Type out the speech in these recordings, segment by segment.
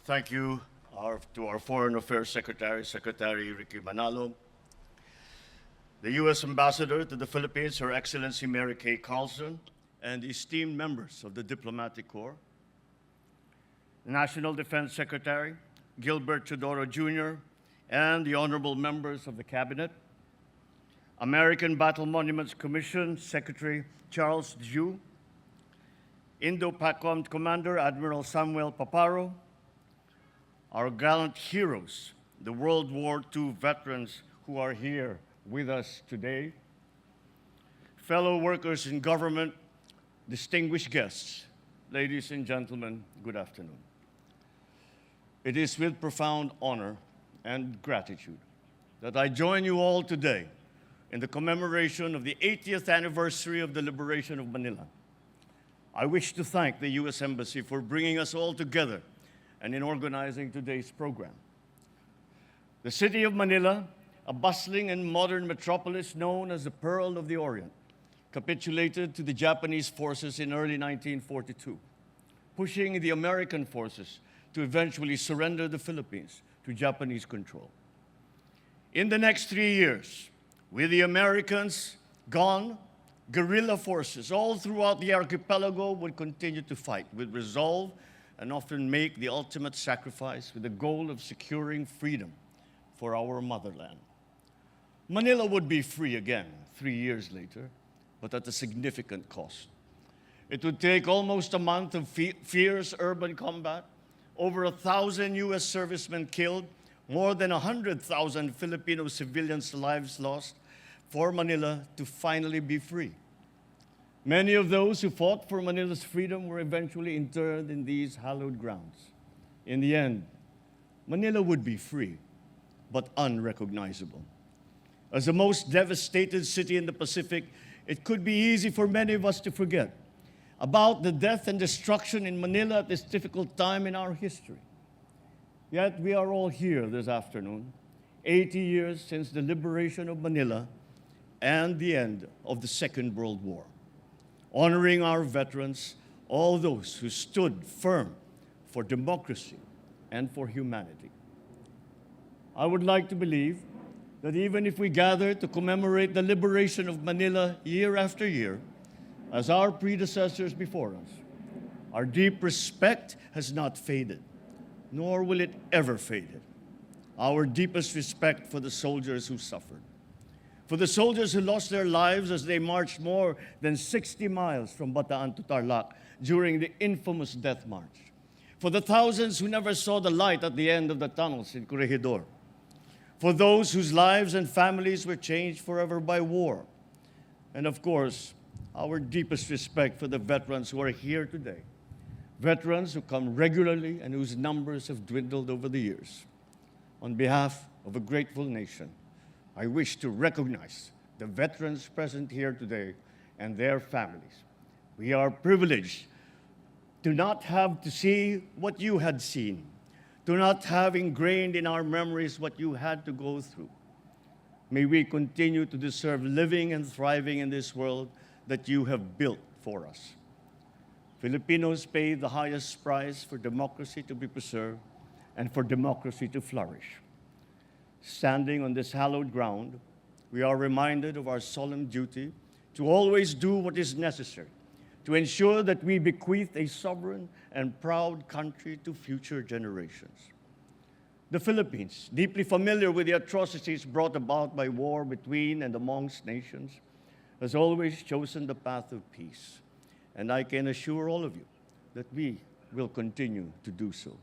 Thank you to our Foreign Affairs Secretary, Secretary Ricky Manalo, the U.S. Ambassador to the Philippines, Her Excellency Mary Kay Carlson, and esteemed members of the Diplomatic Corps, the National Defense Secretary, Gilbert Chodoro Jr., and the honorable members of the Cabinet, American Battle Monuments Commission Secretary Charles Ju, Indo-PACOM Commander Admiral Samuel Paparo, our gallant heroes, the World War II veterans who are here with us today, fellow workers in government, distinguished guests, ladies and gentlemen, good afternoon. It is with profound honor and gratitude that I join you all today in the commemoration of the 80th anniversary of the Liberation of Manila. I wish to thank the U.S. Embassy for bringing us all together and in organizing today's program. The city of Manila, a bustling and modern metropolis known as the Pearl of the Orient, capitulated to the Japanese forces in early 1942, pushing the American forces to eventually surrender the Philippines to Japanese control. In the next 3 years, with the Americans gone, guerrilla forces all throughout the archipelago would continue to fight with resolve and often make the ultimate sacrifice with the goal of securing freedom for our motherland. Manila would be free again 3 years later, but at a significant cost. It would take almost a month of fierce urban combat, over 1,000 U.S. servicemen killed, more than 100,000 Filipino civilians' lives lost, for Manila to finally be free. Many of those who fought for Manila's freedom were eventually interred in these hallowed grounds. In the end, Manila would be free, but unrecognizable. As the most devastated city in the Pacific, it could be easy for many of us to forget about the death and destruction in Manila at this difficult time in our history. Yet we are all here this afternoon, 80 years since the liberation of Manila and the end of the Second World War, honoring our veterans, all those who stood firm for democracy and for humanity. I would like to believe that even if we gather to commemorate the liberation of Manila year after year, as our predecessors before us, our deep respect has not faded, nor will it ever fade. Our deepest respect for the soldiers who suffered, for the soldiers who lost their lives as they marched more than 60 miles from Bataan to Tarlac during the infamous Death March, for the thousands who never saw the light at the end of the tunnels in Corregidor, for those whose lives and families were changed forever by war, and of course, our deepest respect for the veterans who are here today, veterans who come regularly and whose numbers have dwindled over the years. On behalf of a grateful nation, I wish to recognize the veterans present here today and their families. We are privileged to not have to see what you had seen, to not have ingrained in our memories what you had to go through. May we continue to deserve living and thriving in this world that you have built for us. Filipinos pay the highest price for democracy to be preserved and for democracy to flourish. Standing on this hallowed ground, we are reminded of our solemn duty to always do what is necessary to ensure that we bequeath a sovereign and proud country to future generations. The Philippines, deeply familiar with the atrocities brought about by war between and amongst nations, has always chosen the path of peace. And I can assure all of you that we will continue to do so.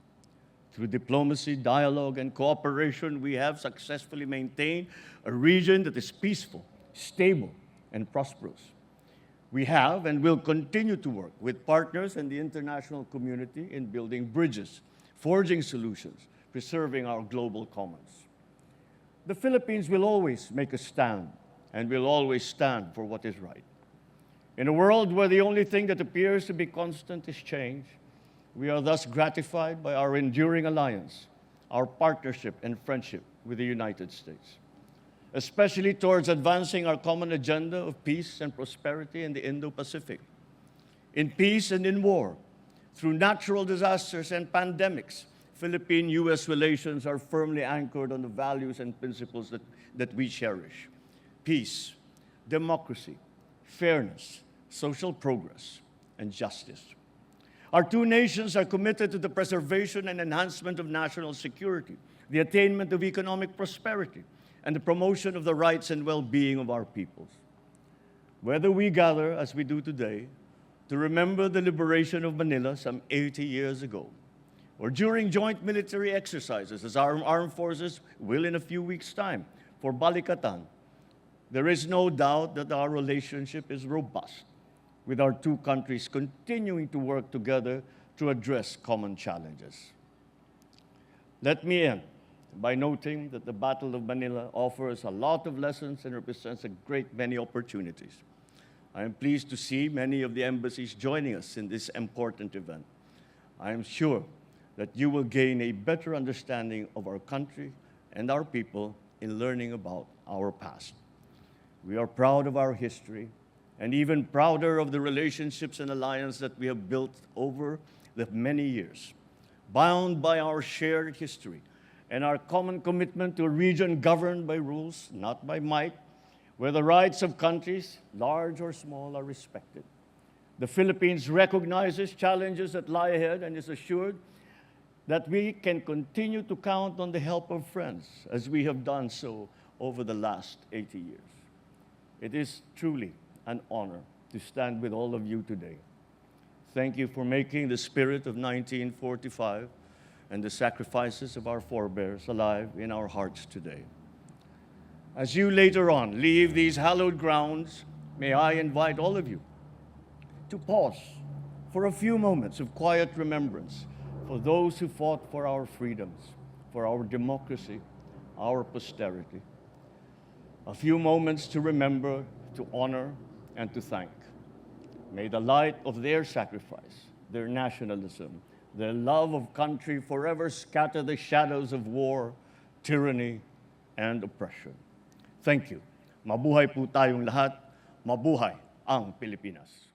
Through diplomacy, dialogue, and cooperation, we have successfully maintained a region that is peaceful, stable, and prosperous. We have and will continue to work with partners and the international community in building bridges, forging solutions, preserving our global commons. The Philippines will always make a stand and will always stand for what is right. In a world where the only thing that appears to be constant is change, we are thus gratified by our enduring alliance, our partnership and friendship with the United States, especially towards advancing our common agenda of peace and prosperity in the Indo-Pacific. In peace and in war, through natural disasters and pandemics, Philippine-U.S. relations are firmly anchored on the values and principles that we cherish: peace, democracy, fairness, social progress, and justice. Our two nations are committed to the preservation and enhancement of national security, the attainment of economic prosperity, and the promotion of the rights and well-being of our peoples. Whether we gather, as we do today, to remember the liberation of Manila some 80 years ago, or during joint military exercises, as our armed forces will in a few weeks' time, for Balikatan, there is no doubt that our relationship is robust, with our two countries continuing to work together to address common challenges. Let me end by noting that the Battle of Manila offers a lot of lessons and represents a great many opportunities. I am pleased to see many of the embassies joining us in this important event. I am sure that you will gain a better understanding of our country and our people in learning about our past. We are proud of our history and even prouder of the relationships and alliances that we have built over the many years, bound by our shared history and our common commitment to a region governed by rules, not by might, where the rights of countries, large or small, are respected. The Philippines recognizes challenges that lie ahead and is assured that we can continue to count on the help of friends, as we have done so over the last 80 years. It is truly an honor to stand with all of you today. Thank you for making the spirit of 1945 and the sacrifices of our forebears alive in our hearts today. As you later on leave these hallowed grounds, may I invite all of you to pause for a few moments of quiet remembrance for those who fought for our freedoms, for our democracy, our posterity. A few moments to remember, to honor, and to thank. May the light of their sacrifice, their nationalism, their love of country forever scatter the shadows of war, tyranny, and oppression. Thank you. Mabuhay po tayong lahat. Mabuhay ang Pilipinas.